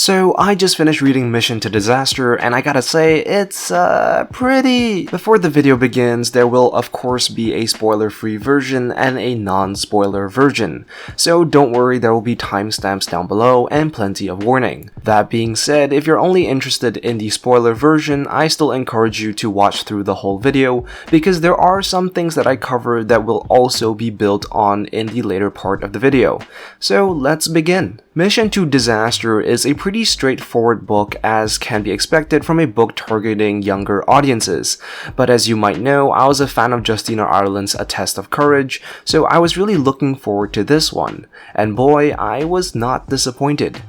So I just finished reading Mission to Disaster, and I gotta say, it's pretty... Before the video begins, there will of course be a spoiler-free version and a non-spoiler version, so don't worry, there will be timestamps down below and plenty of warning. That being said, if you're only interested in the spoiler version, I still encourage you to watch through the whole video, because there are some things that I cover that will also be built on in the later part of the video. So let's begin. Mission to Disaster is a pretty straightforward book as can be expected from a book targeting younger audiences, but as you might know, I was a fan of Justina Ireland's A Test of Courage, so I was really looking forward to this one, and boy, I was not disappointed.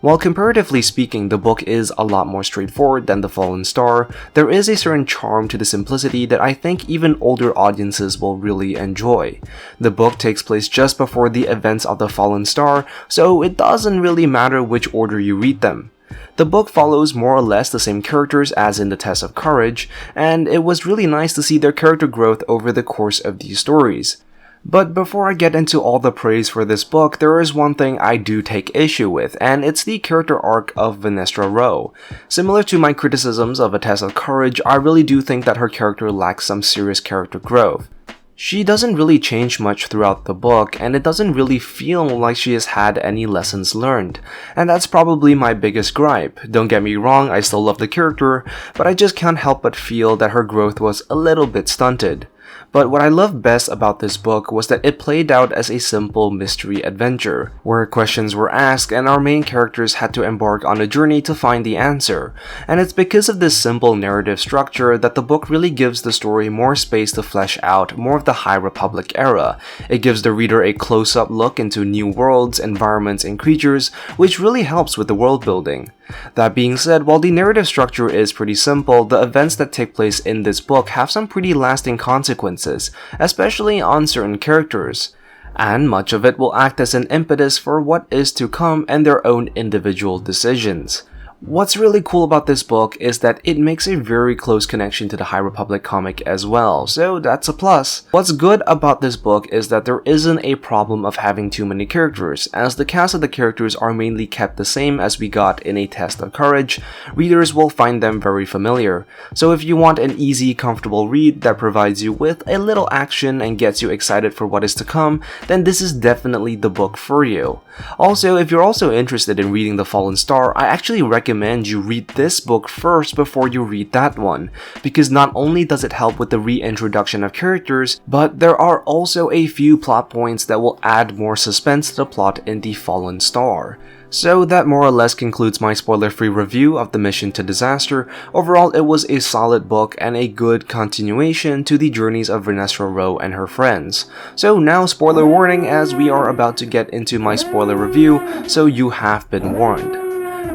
While comparatively speaking, the book is a lot more straightforward than The Fallen Star, there is a certain charm to the simplicity that I think even older audiences will really enjoy. The book takes place just before the events of The Fallen Star, so it doesn't really matter which order you read them. The book follows more or less the same characters as in The Test of Courage, and it was really nice to see their character growth over the course of these stories. But before I get into all the praise for this book, there is one thing I do take issue with, and it's the character arc of Vanessa Rowe. Similar to my criticisms of A Test of Courage, I really do think that her character lacks some serious character growth. She doesn't really change much throughout the book, and it doesn't really feel like she has had any lessons learned. And that's probably my biggest gripe. Don't get me wrong, I still love the character, but I just can't help but feel that her growth was a little bit stunted. But what I loved best about this book was that it played out as a simple mystery adventure, where questions were asked and our main characters had to embark on a journey to find the answer. And it's because of this simple narrative structure that the book really gives the story more space to flesh out more of the High Republic era. It gives the reader a close-up look into new worlds, environments, and creatures, which really helps with the world building. That being said, while the narrative structure is pretty simple, the events that take place in this book have some pretty lasting consequences, especially on certain characters, and much of it will act as an impetus for what is to come and their own individual decisions. What's really cool about this book is that it makes a very close connection to the High Republic comic as well, so that's a plus. What's good about this book is that there isn't a problem of having too many characters, as the cast of the characters are mainly kept the same as we got in A Test of Courage. Readers will find them very familiar, so if you want an easy, comfortable read that provides you with a little action and gets you excited for what is to come, then this is definitely the book for you. Also, if you're also interested in reading The Fallen Star, I actually recommend you read this book first before you read that one, because not only does it help with the reintroduction of characters, but there are also a few plot points that will add more suspense to the plot in The Fallen Star. So that more or less concludes my spoiler-free review of the Mission to Disaster. Overall, it was a solid book and a good continuation to the journeys of Vanessa Rowe and her friends. So now spoiler warning, as we are about to get into my spoiler review, so you have been warned.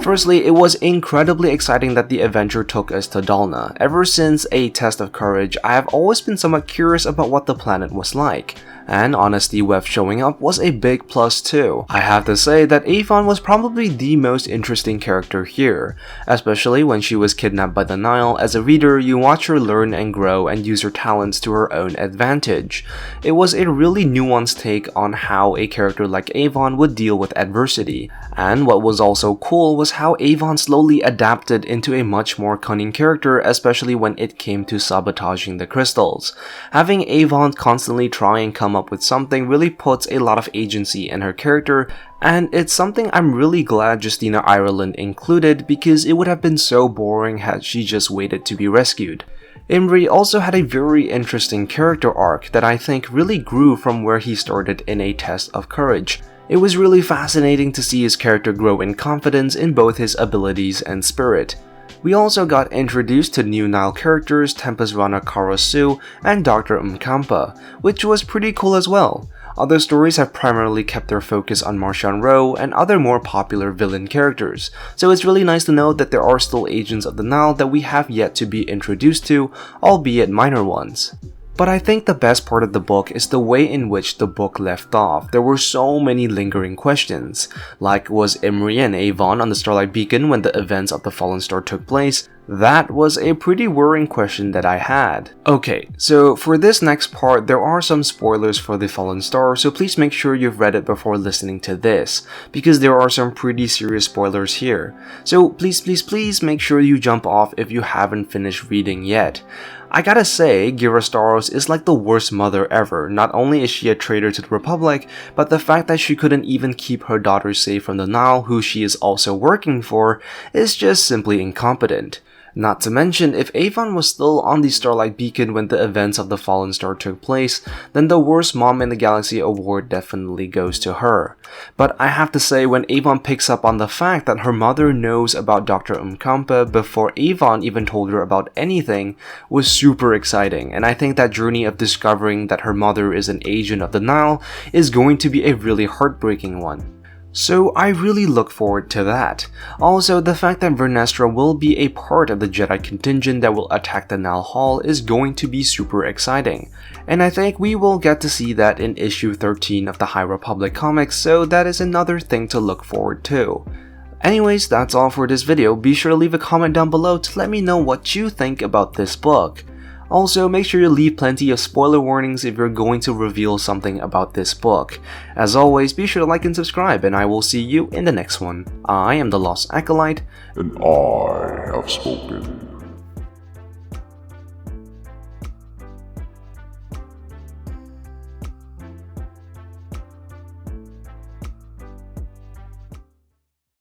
Firstly, it was incredibly exciting that the adventure took us to Dalna. Ever since A Test of Courage, I have always been somewhat curious about what the planet was like, and Honesty Web showing up was a big plus too. I have to say that Avon was probably the most interesting character here, especially when she was kidnapped by the Nile. As a reader, you watch her learn and grow and use her talents to her own advantage. It was a really nuanced take on how a character like Avon would deal with adversity, and what was also cool was how Avon slowly adapted into a much more cunning character, especially when it came to sabotaging the crystals. Having Avon constantly try and come up with something really puts a lot of agency in her character, and it's something I'm really glad Justina Ireland included, because it would have been so boring had she just waited to be rescued. Imri also had a very interesting character arc that I think really grew from where he started in A Test of Courage. It was really fascinating to see his character grow in confidence in both his abilities and spirit. We also got introduced to new Nile characters Tempest Rana Karasu and Dr. Mkampa, which was pretty cool as well. Other stories have primarily kept their focus on Martian Rowe and other more popular villain characters, so it's really nice to know that there are still agents of the Nile that we have yet to be introduced to, albeit minor ones. But I think the best part of the book is the way in which the book left off. There were so many lingering questions, like was Imri and Avon on the Starlight Beacon when the events of the Fallen Star took place? That was a pretty worrying question that I had. Okay, so for this next part, there are some spoilers for The Fallen Star, so please make sure you've read it before listening to this, because there are some pretty serious spoilers here. So please make sure you jump off if you haven't finished reading yet. I gotta say, Ghirra Staros is like the worst mother ever. Not only is she a traitor to the Republic, but the fact that she couldn't even keep her daughter safe from the Nile, who she is also working for, is just simply incompetent. Not to mention, if Avon was still on the Starlight Beacon when the events of the Fallen Star took place, then the worst mom in the galaxy award definitely goes to her. But I have to say, when Avon picks up on the fact that her mother knows about Dr. Umkampa before Avon even told her about anything, was super exciting, and I think that journey of discovering that her mother is an agent of the Nile is going to be a really heartbreaking one. So I really look forward to that. Also, the fact that Vernestra will be a part of the Jedi contingent that will attack the Nile Hall is going to be super exciting. And I think we will get to see that in issue 13 of the High Republic comics, so that is another thing to look forward to. Anyways, that's all for this video. Be sure to leave a comment down below to let me know what you think about this book. Also, make sure you leave plenty of spoiler warnings if you're going to reveal something about this book. As always, be sure to like and subscribe, and I will see you in the next one. I am the Lost Acolyte, and I have spoken.